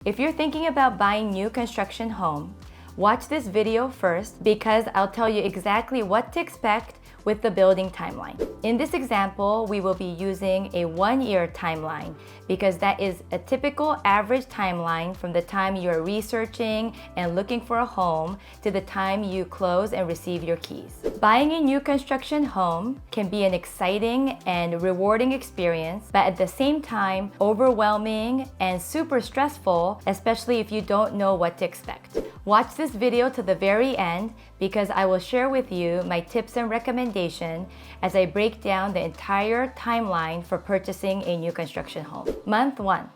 If you're thinking about buying new construction home, watch this video first because I'll tell you exactly what to expect with the building timeline. In this example, we will be using a 1-year timeline because that is a typical average timeline from the time you're researching and looking for a home to the time you close and receive your keys. Buying a new construction home can be an exciting and rewarding experience, but at the same time, overwhelming and super stressful, especially if you don't know what to expect. Watch this video to the very end because I will share with you my tips and recommendations as I break down the entire timeline for purchasing a new construction home. Month 1.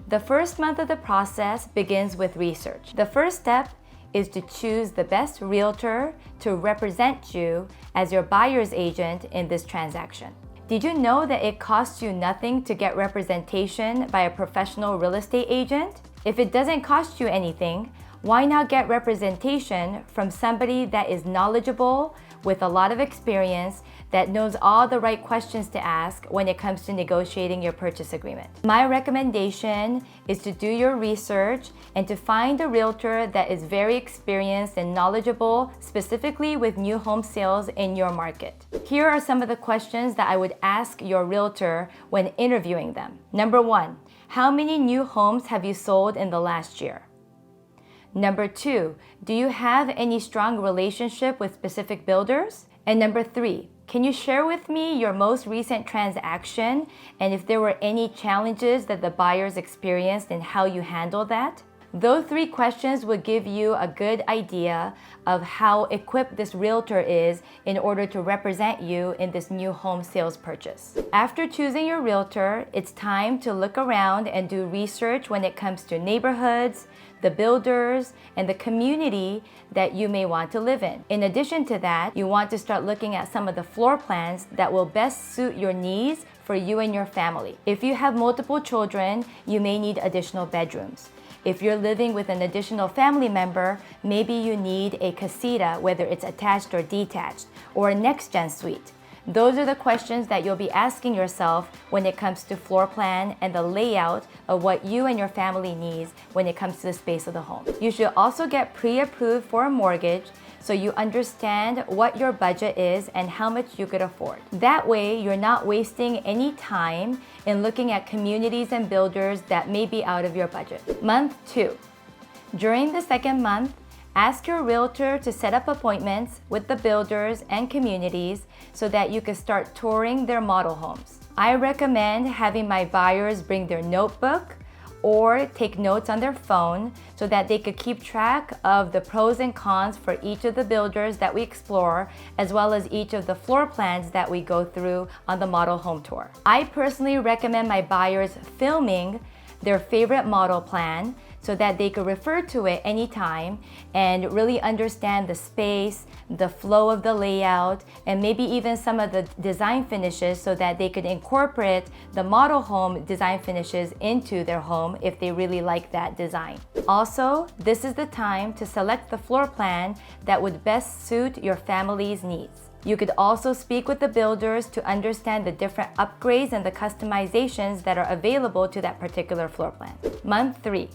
The first month of the process begins with research. The first step is to choose the best realtor to represent you as your buyer's agent in this transaction. Did you know that it costs you nothing to get representation by a professional real estate agent? If it doesn't cost you anything, why not get representation from somebody that is knowledgeable with a lot of experience that knows all the right questions to ask when it comes to negotiating your purchase agreement? My recommendation is to do your research and to find a realtor that is very experienced and knowledgeable, specifically with new home sales in your market. Here are some of the questions that I would ask your realtor when interviewing them. Number 1, how many new homes have you sold in the last year? Number 2, do you have any strong relationship with specific builders? And number 3, can you share with me your most recent transaction and if there were any challenges that the buyers experienced and how you handled that? Those 3 questions would give you a good idea of how equipped this realtor is in order to represent you in this new home sales purchase. After choosing your realtor, it's time to look around and do research when it comes to neighborhoods, the builders, and the community that you may want to live in. In addition to that, you want to start looking at some of the floor plans that will best suit your needs for you and your family. If you have multiple children, you may need additional bedrooms. If you're living with an additional family member, maybe you need a casita, whether it's attached or detached, or a next-gen suite. Those are the questions that you'll be asking yourself when it comes to floor plan and the layout of what you and your family needs when it comes to the space of the home. You should also get pre-approved for a mortgage so you understand what your budget is and how much you could afford. That way, you're not wasting any time in looking at communities and builders that may be out of your budget. Month 2. During the second month, ask your realtor to set up appointments with the builders and communities so that you can start touring their model homes. I recommend having my buyers bring their notebook or take notes on their phone so that they could keep track of the pros and cons for each of the builders that we explore, as well as each of the floor plans that we go through on the model home tour. I personally recommend my buyers filming their favorite model plan so that they could refer to it anytime and really understand the space, the flow of the layout, and maybe even some of the design finishes so that they could incorporate the model home design finishes into their home if they really like that design. Also, this is the time to select the floor plan that would best suit your family's needs. You could also speak with the builders to understand the different upgrades and the customizations that are available to that particular floor plan. Month 3.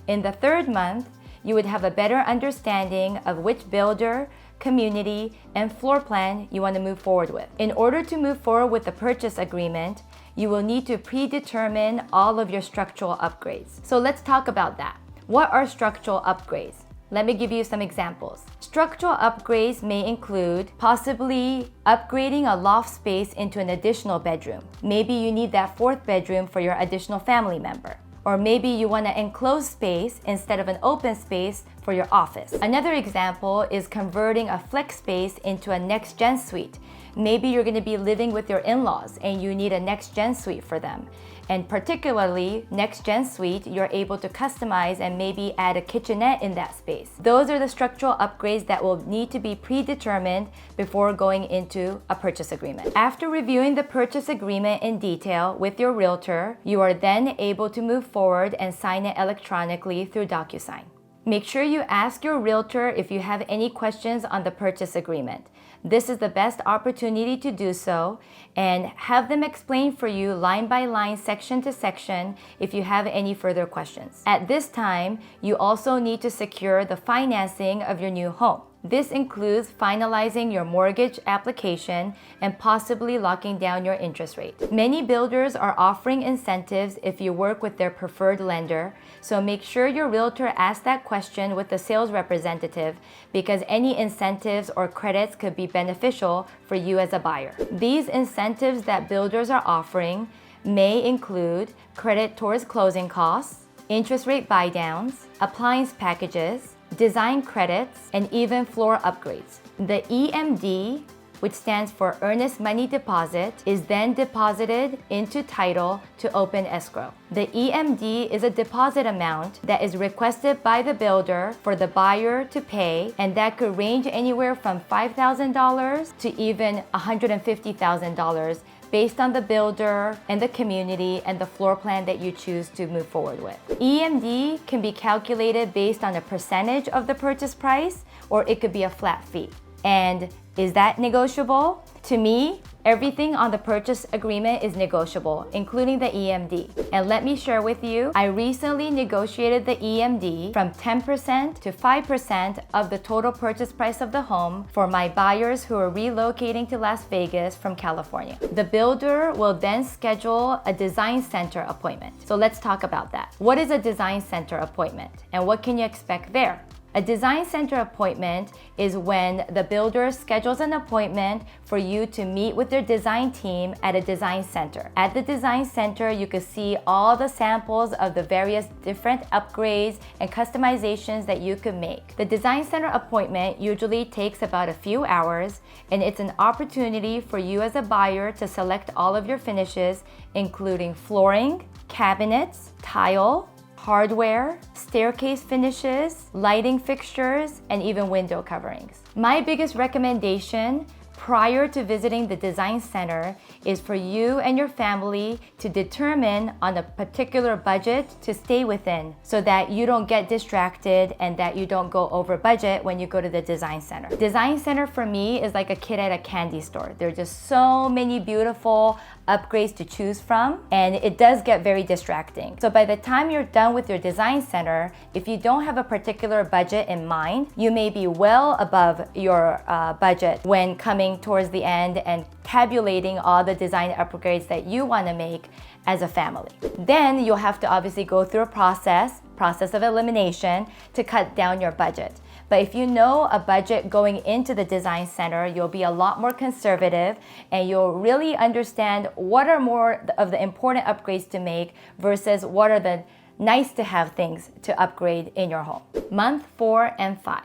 In the third month, you would have a better understanding of which builder, community, and floor plan you want to move forward with. In order to move forward with the purchase agreement, you will need to predetermine all of your structural upgrades. So let's talk about that. What are structural upgrades? Let me give you some examples. Structural upgrades may include possibly upgrading a loft space into an additional bedroom. Maybe you need that 4th bedroom for your additional family member. Or maybe you want an enclosed space instead of an open space for your office. Another example is converting a flex space into a next-gen suite. Maybe you're going to be living with your in-laws and you need a next-gen suite for them. And particularly, next-gen suite, you're able to customize and maybe add a kitchenette in that space. Those are the structural upgrades that will need to be predetermined before going into a purchase agreement. After reviewing the purchase agreement in detail with your realtor, you are then able to move forward and sign it electronically through DocuSign. Make sure you ask your realtor if you have any questions on the purchase agreement. This is the best opportunity to do so, and have them explain for you line by line, section to section, if you have any further questions. At this time, you also need to secure the financing of your new home. This includes finalizing your mortgage application and possibly locking down your interest rate. Many builders are offering incentives if you work with their preferred lender, so make sure your realtor asks that question with the sales representative, because any incentives or credits could be beneficial for you as a buyer. These incentives that builders are offering may include credit towards closing costs, interest rate buy-downs, appliance packages, design credits, and even floor upgrades. The EMD, which stands for Earnest Money Deposit, is then deposited into title to open escrow. The EMD is a deposit amount that is requested by the builder for the buyer to pay, and that could range anywhere from $5,000 to even $150,000 based on the builder and the community and the floor plan that you choose to move forward with. EMD can be calculated based on a percentage of the purchase price, or it could be a flat fee. And is that negotiable? To me, everything on the purchase agreement is negotiable, including the EMD. And let me share with you, I recently negotiated the EMD from 10% to 5% of the total purchase price of the home for my buyers who are relocating to Las Vegas from California. The builder will then schedule a design center appointment. So let's talk about that. What is a design center appointment, and what can you expect there? A design center appointment is when the builder schedules an appointment for you to meet with their design team at a design center. At the design center, you can see all the samples of the various different upgrades and customizations that you could make. The design center appointment usually takes about a few hours, and it's an opportunity for you as a buyer to select all of your finishes, including flooring, cabinets, tile, hardware, staircase finishes, lighting fixtures, and even window coverings. My biggest recommendation prior to visiting the design center is for you and your family to determine on a particular budget to stay within, so that you don't get distracted and that you don't go over budget when you go to the design center. Design center for me is like a kid at a candy store. There are just so many beautiful upgrades to choose from, and it does get very distracting. So by the time you're done with your design center, if you don't have a particular budget in mind, you may be well above your budget when coming towards the end and tabulating all the design upgrades that you want to make as a family. Then you'll have to obviously go through a process of elimination to cut down your budget. But if you know a budget going into the design center, you'll be a lot more conservative, and you'll really understand what are more of the important upgrades to make versus what are the nice to have things to upgrade in your home. Month 4 and 5.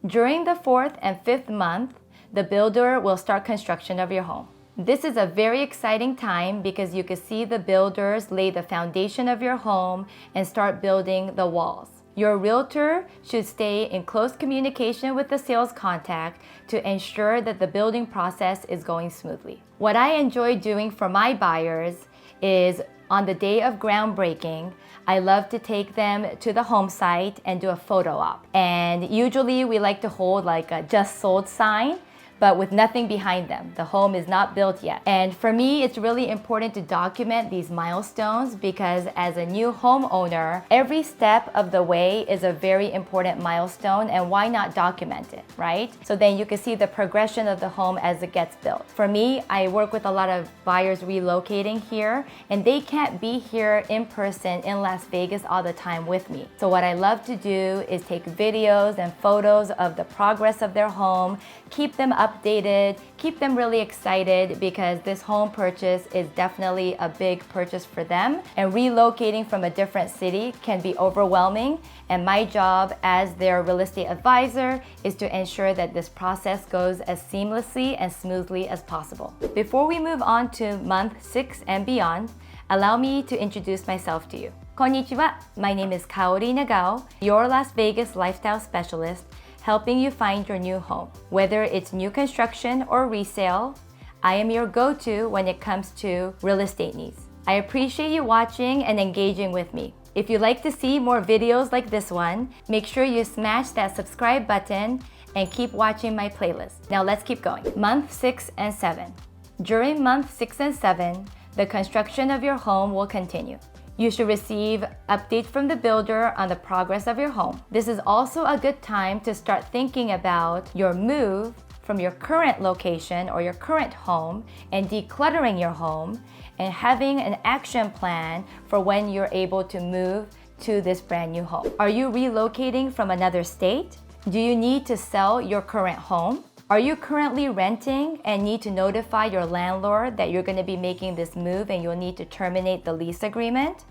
During the 4th and 5th month, the builder will start construction of your home. This is a very exciting time because you can see the builders lay the foundation of your home and start building the walls. Your realtor should stay in close communication with the sales contact to ensure that the building process is going smoothly. What I enjoy doing for my buyers is on the day of groundbreaking, I love to take them to the home site and do a photo op. And usually we like to hold like a just sold sign, but with nothing behind them. The home is not built yet. And for me, it's really important to document these milestones because as a new homeowner, every step of the way is a very important milestone, and why not document it, right? So then you can see the progression of the home as it gets built. For me, I work with a lot of buyers relocating here, and they can't be here in person in Las Vegas all the time with me. So what I love to do is take videos and photos of the progress of their home, keep them updated, keep them really excited, because this home purchase is definitely a big purchase for them, and relocating from a different city can be overwhelming, and my job as their real estate advisor is to ensure that this process goes as seamlessly and smoothly as possible. Before we move on to month 6 and beyond, allow me to introduce myself to you. Konnichiwa, my name is Kaori Nagao, your Las Vegas lifestyle specialist, helping you find your new home. Whether it's new construction or resale, I am your go-to when it comes to real estate needs. I appreciate you watching and engaging with me. If you'd like to see more videos like this one, make sure you smash that subscribe button and keep watching my playlist. Now let's keep going. Month 6 and 7. During month 6 and 7, the construction of your home will continue. You should receive updates from the builder on the progress of your home. This is also a good time to start thinking about your move from your current location or your current home and decluttering your home and having an action plan for when you're able to move to this brand new home. Are you relocating from another state? Do you need to sell your current home? Are you currently renting and need to notify your landlord that you're going to be making this move and you'll need to terminate the lease agreement?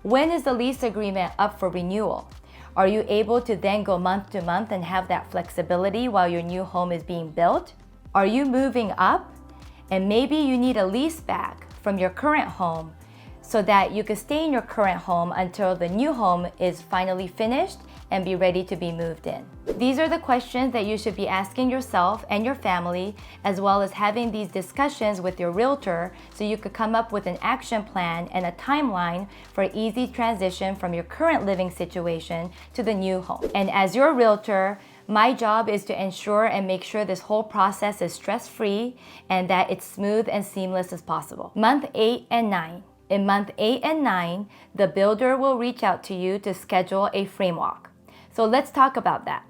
When is the lease agreement up for renewal? Are you able to then go month to month and have that flexibility while your new home is being built? Are you moving up and maybe you need a lease back from your current home so that you can stay in your current home until the new home is finally finished and be ready to be moved in? These are the questions that you should be asking yourself and your family, as well as having these discussions with your realtor so you could come up with an action plan and a timeline for easy transition from your current living situation to the new home. And as your realtor, my job is to ensure and make sure this whole process is stress-free and that it's smooth and seamless as possible. Month 8 and 9. In month 8 and 9, the builder will reach out to you to schedule a frame walk. So let's talk about that.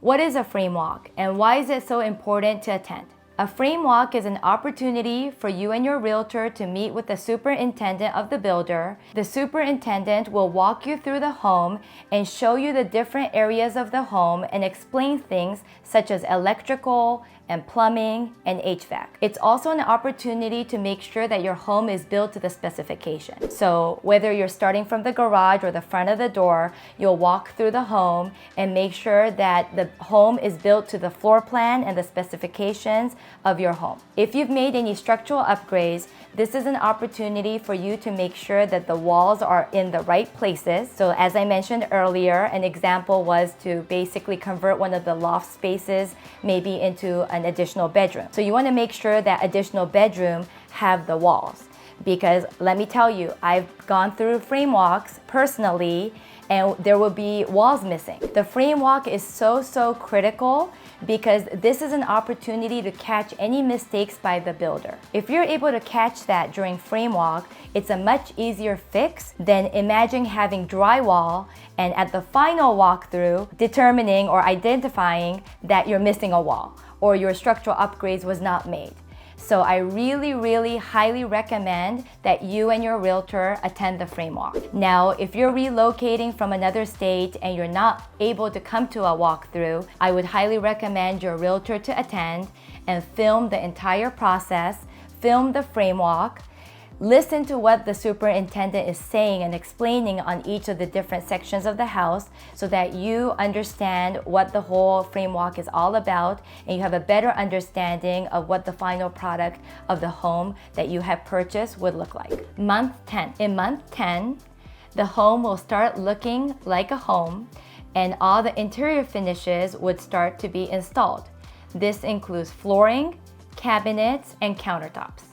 What is a frame walk and why is it so important to attend? A frame walk is an opportunity for you and your realtor to meet with the superintendent of the builder. The superintendent will walk you through the home and show you the different areas of the home and explain things such as electrical and plumbing and HVAC. It's also an opportunity to make sure that your home is built to the specification. So whether you're starting from the garage or the front of the door, you'll walk through the home and make sure that the home is built to the floor plan and the specifications of your home. If you've made any structural upgrades, this is an opportunity for you to make sure that the walls are in the right places. So as I mentioned earlier, an example was to basically convert one of the loft spaces maybe into an additional bedroom. So you want to make sure that additional bedroom have the walls. Because let me tell you, I've gone through frame walks personally and there will be walls missing. The frame walk is so critical because this is an opportunity to catch any mistakes by the builder. If you're able to catch that during frame walk, it's a much easier fix than imagine having drywall and at the final walkthrough determining or identifying that you're missing a wall or your structural upgrades was not made. So I really highly recommend that you and your realtor attend the frame walk. Now, if you're relocating from another state and you're not able to come to a walkthrough, I would highly recommend your realtor to attend and film the entire process, film the frame walk, listen to what the superintendent is saying and explaining on each of the different sections of the house so that you understand what the whole frame walk is all about and you have a better understanding of what the final product of the home that you have purchased would look like. Month 10. In month 10, the home will start looking like a home and all the interior finishes would start to be installed. This includes flooring, cabinets, and countertops.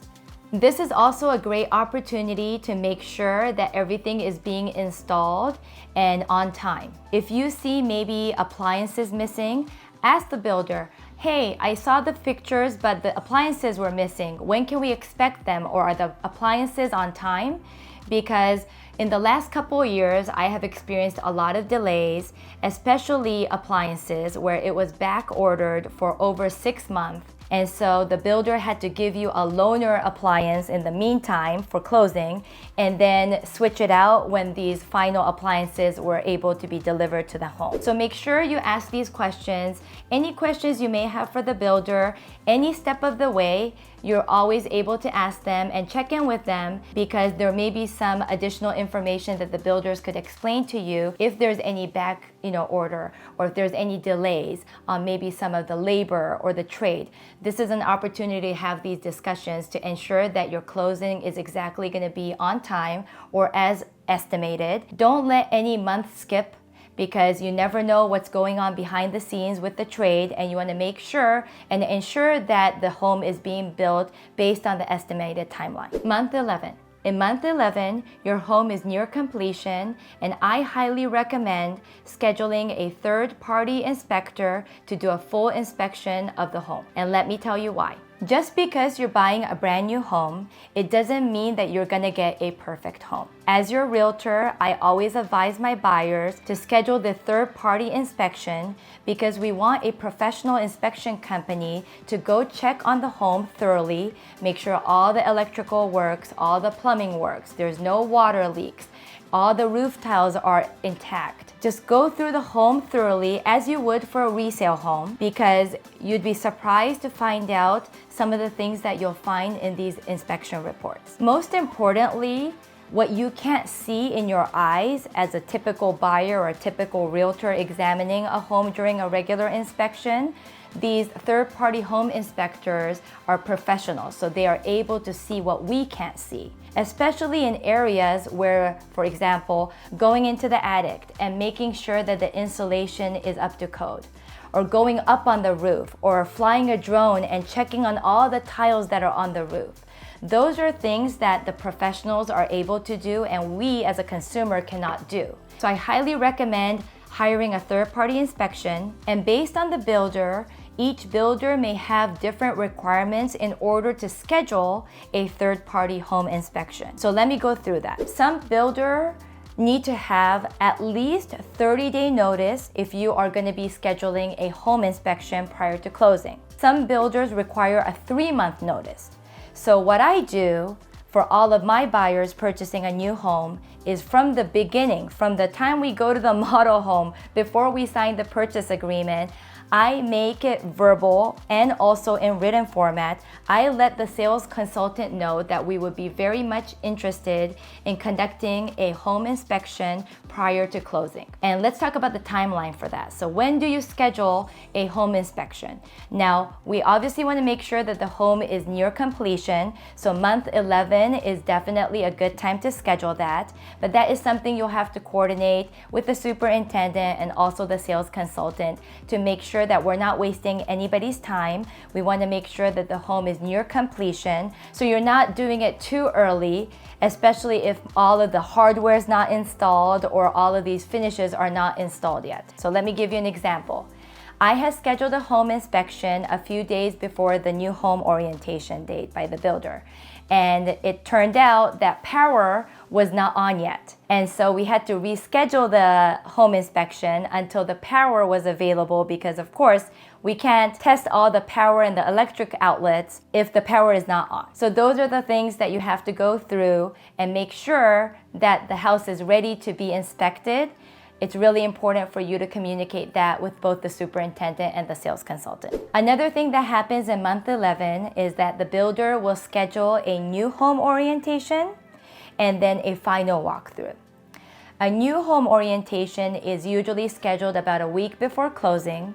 This is also a great opportunity to make sure that everything is being installed and on time. If you see maybe appliances missing, ask the builder, hey, I saw the pictures, but the appliances were missing. When can we expect them? Or are the appliances on time? Because in the last couple of years, I have experienced a lot of delays, especially appliances where it was back ordered for over 6 months. And so the builder had to give you a loaner appliance in the meantime for closing and then switch it out when these final appliances were able to be delivered to the home. So make sure you ask these questions. Any questions you may have for the builder, any step of the way, you're always able to ask them and check in with them because there may be some additional information that the builders could explain to you if there's any back order or if there's any delays on maybe some of the labor or the trade. This is an opportunity to have these discussions to ensure that your closing is exactly going to be on time or as estimated. Don't let any month skip because you never know what's going on behind the scenes with the trade and you want to make sure and ensure that the home is being built based on the estimated timeline. Month 11. In month 11, your home is near completion, and I highly recommend scheduling a third-party inspector to do a full inspection of the home. And let me tell you why. Just because you're buying a brand new home, it doesn't mean that you're gonna get a perfect home. As your realtor, I always advise my buyers to schedule the third-party inspection because we want a professional inspection company to go check on the home thoroughly, make sure all the electrical works, all the plumbing works, there's no water leaks, all the roof tiles are intact. Just go through the home thoroughly as you would for a resale home, because you'd be surprised to find out some of the things that you'll find in these inspection reports. Most importantly, what you can't see in your eyes as a typical buyer or a typical realtor examining a home during a regular inspection, these third-party home inspectors are professionals, so they are able to see what we can't see. Especially in areas where, for example, going into the attic and making sure that the insulation is up to code, or going up on the roof, or flying a drone and checking on all the tiles that are on the roof. Those are things that the professionals are able to do and we as a consumer cannot do. So I highly recommend hiring a third-party inspection, and based on the builder, each builder may have different requirements in order to schedule a third-party home inspection. So let me go through that. Some builder need to have at least 30-day notice if you are going to be scheduling a home inspection prior to closing. Some builders require a 3-month notice. So what I do for all of my buyers purchasing a new home is from the beginning, from the time we go to the model home, before we sign the purchase agreement, I make it verbal and also in written format. I let the sales consultant know that we would be very much interested in conducting a home inspection prior to closing. And let's talk about the timeline for that. So when do you schedule a home inspection? Now, we obviously want to make sure that the home is near completion. So month 11 is definitely a good time to schedule that. But that is something you'll have to coordinate with the superintendent and also the sales consultant to make sure that we're not wasting anybody's time. We want to make sure that the home is near completion, so you're not doing it too early, especially if all of the hardware is not installed or all of these finishes are not installed yet. So let me give you an example. I had scheduled a home inspection a few days before the new home orientation date by the builder. And it turned out that power was not on yet. And so we had to reschedule the home inspection until the power was available because, of course, we can't test all the power and the electric outlets if the power is not on. So those are the things that you have to go through and make sure that the house is ready to be inspected. It's really important for you to communicate that with both the superintendent and the sales consultant. Another thing that happens in month 11 is that the builder will schedule a new home orientation and then a final walkthrough. A new home orientation is usually scheduled about a week before closing,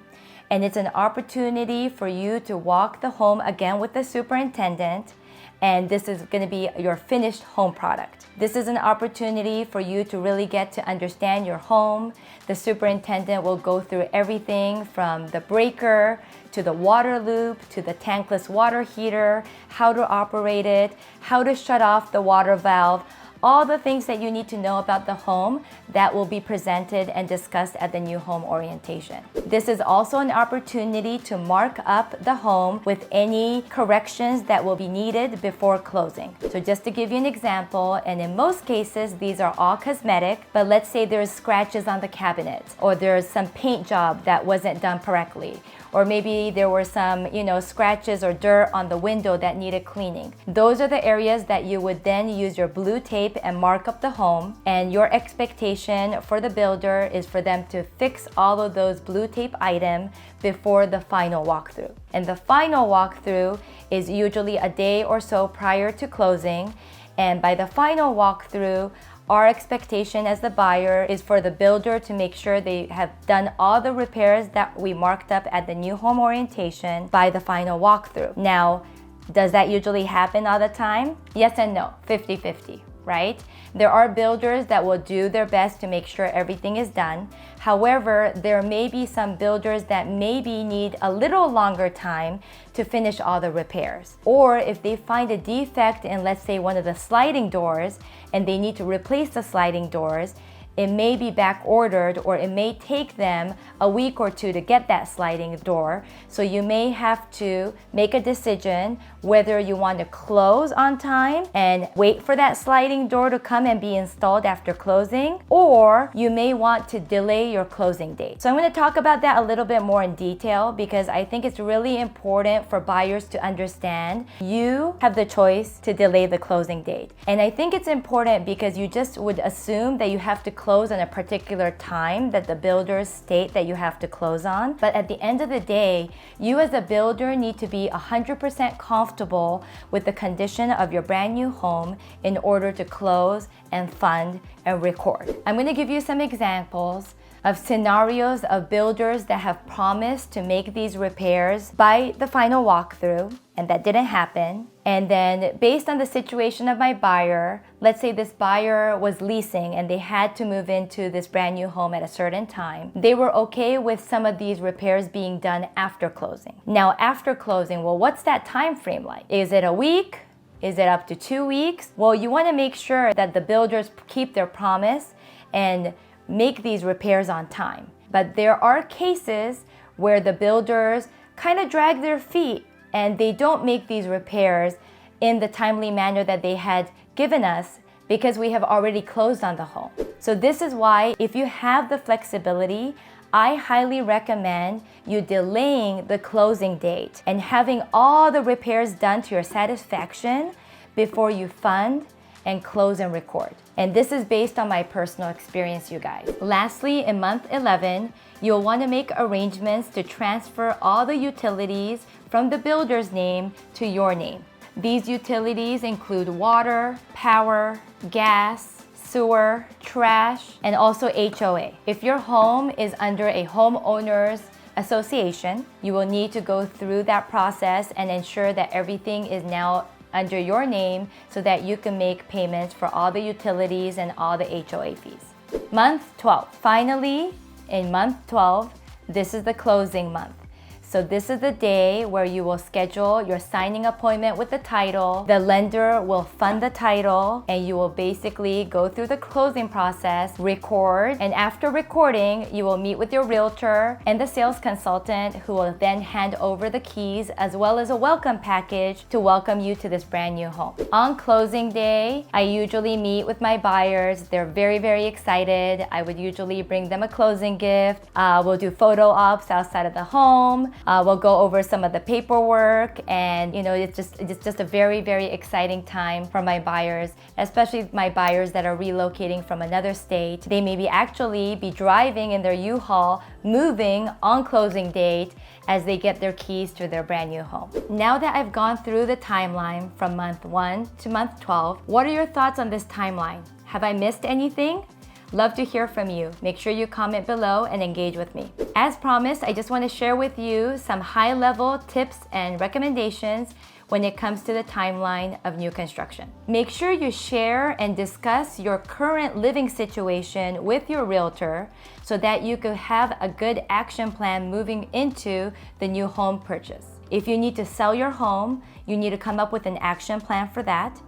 and it's an opportunity for you to walk the home again with the superintendent, and this is going to be your finished home product. This is an opportunity for you to really get to understand your home. The superintendent will go through everything from the breaker to the water loop to the tankless water heater, how to operate it, how to shut off the water valve, all the things that you need to know about the home that will be presented and discussed at the new home orientation. This is also an opportunity to mark up the home with any corrections that will be needed before closing. So just to give you an example, and in most cases, these are all cosmetic, but let's say there's scratches on the cabinet, or there's some paint job that wasn't done correctly, or maybe there were some, scratches or dirt on the window that needed cleaning. Those are the areas that you would then use your blue tape and mark up the home, and your expectation for the builder is for them to fix all of those blue tape items before the final walkthrough. And the final walkthrough is usually a day or so prior to closing, and by the final walkthrough, our expectation as the buyer is for the builder to make sure they have done all the repairs that we marked up at the new home orientation by the final walkthrough. Now, does that usually happen all the time? Yes and no, 50-50. right? There are builders that will do their best to make sure everything is done. However, there may be some builders that maybe need a little longer time to finish all the repairs. Or if they find a defect in, let's say, one of the sliding doors and they need to replace the sliding doors, it may be back ordered, or it may take them a week or two to get that sliding door. So you may have to make a decision whether you want to close on time and wait for that sliding door to come and be installed after closing, or you may want to delay your closing date. So I'm going to talk about that a little bit more in detail because I think it's really important for buyers to understand you have the choice to delay the closing date. And I think it's important because you just would assume that you have to close on a particular time that the builders state that you have to close on. But at the end of the day, you as a builder need to be 100% comfortable with the condition of your brand new home in order to close and fund and record. I'm going to give you some examples of scenarios of builders that have promised to make these repairs by the final walkthrough, and that didn't happen. And then based on the situation of my buyer, let's say this buyer was leasing and they had to move into this brand new home at a certain time. They were okay with some of these repairs being done after closing. Now after closing, well, what's that time frame like? Is it a week? Is it up to 2 weeks? Well, you want to make sure that the builders keep their promise and make these repairs on time. But there are cases where the builders kind of drag their feet and they don't make these repairs in the timely manner that they had given us because we have already closed on the home. So this is why if you have the flexibility, I highly recommend you delaying the closing date and having all the repairs done to your satisfaction before you fund and close and record. And this is based on my personal experience, you guys. Lastly, in month 11, you'll want to make arrangements to transfer all the utilities from the builder's name to your name. These utilities include water, power, gas, sewer, trash, and also HOA. If your home is under a homeowners association, you will need to go through that process and ensure that everything is now under your name so that you can make payments for all the utilities and all the HOA fees. Month 12. Finally, in month 12, this is the closing month. So this is the day where you will schedule your signing appointment with the title. The lender will fund the title and you will basically go through the closing process, record, and after recording, you will meet with your realtor and the sales consultant who will then hand over the keys as well as a welcome package to welcome you to this brand new home. On closing day, I usually meet with my buyers. They're very, very excited. I would usually bring them a closing gift. We'll do photo ops outside of the home. We'll go over some of the paperwork, and it's just a very, very exciting time for my buyers, especially my buyers that are relocating from another state. They may actually be driving in their U-Haul, moving on closing date as they get their keys to their brand new home. Now that I've gone through the timeline from month 1 to month 12, what are your thoughts on this timeline? Have I missed anything? Love to hear from you. Make sure you comment below and engage with me. As promised, I just want to share with you some high-level tips and recommendations when it comes to the timeline of new construction. Make sure you share and discuss your current living situation with your realtor so that you could have a good action plan moving into the new home purchase. If you need to sell your home, you need to come up with an action plan for that.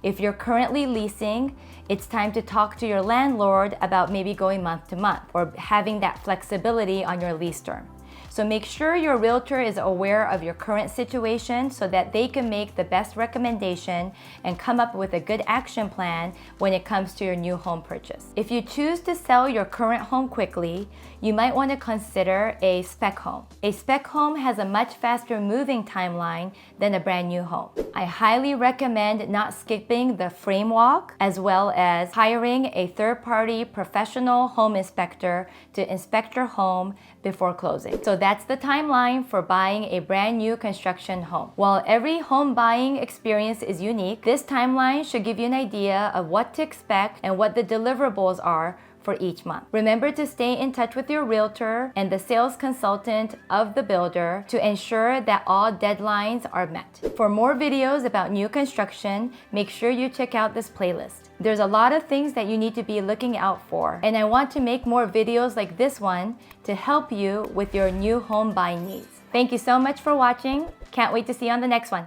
If you're currently leasing, it's time to talk to your landlord about maybe going month to month or having that flexibility on your lease term. So make sure your realtor is aware of your current situation so that they can make the best recommendation and come up with a good action plan when it comes to your new home purchase. If you choose to sell your current home quickly, you might want to consider a spec home. A spec home has a much faster moving timeline than a brand new home. I highly recommend not skipping the frame walk as well as hiring a third-party professional home inspector to inspect your home before closing. So that's the timeline for buying a brand new construction home. While every home buying experience is unique, this timeline should give you an idea of what to expect and what the deliverables are for each month. Remember to stay in touch with your realtor and the sales consultant of the builder to ensure that all deadlines are met. For more videos about new construction, make sure you check out this playlist. There's a lot of things that you need to be looking out for, and I want to make more videos like this one to help you with your new home buying needs. Thank you so much for watching. Can't wait to see you on the next one.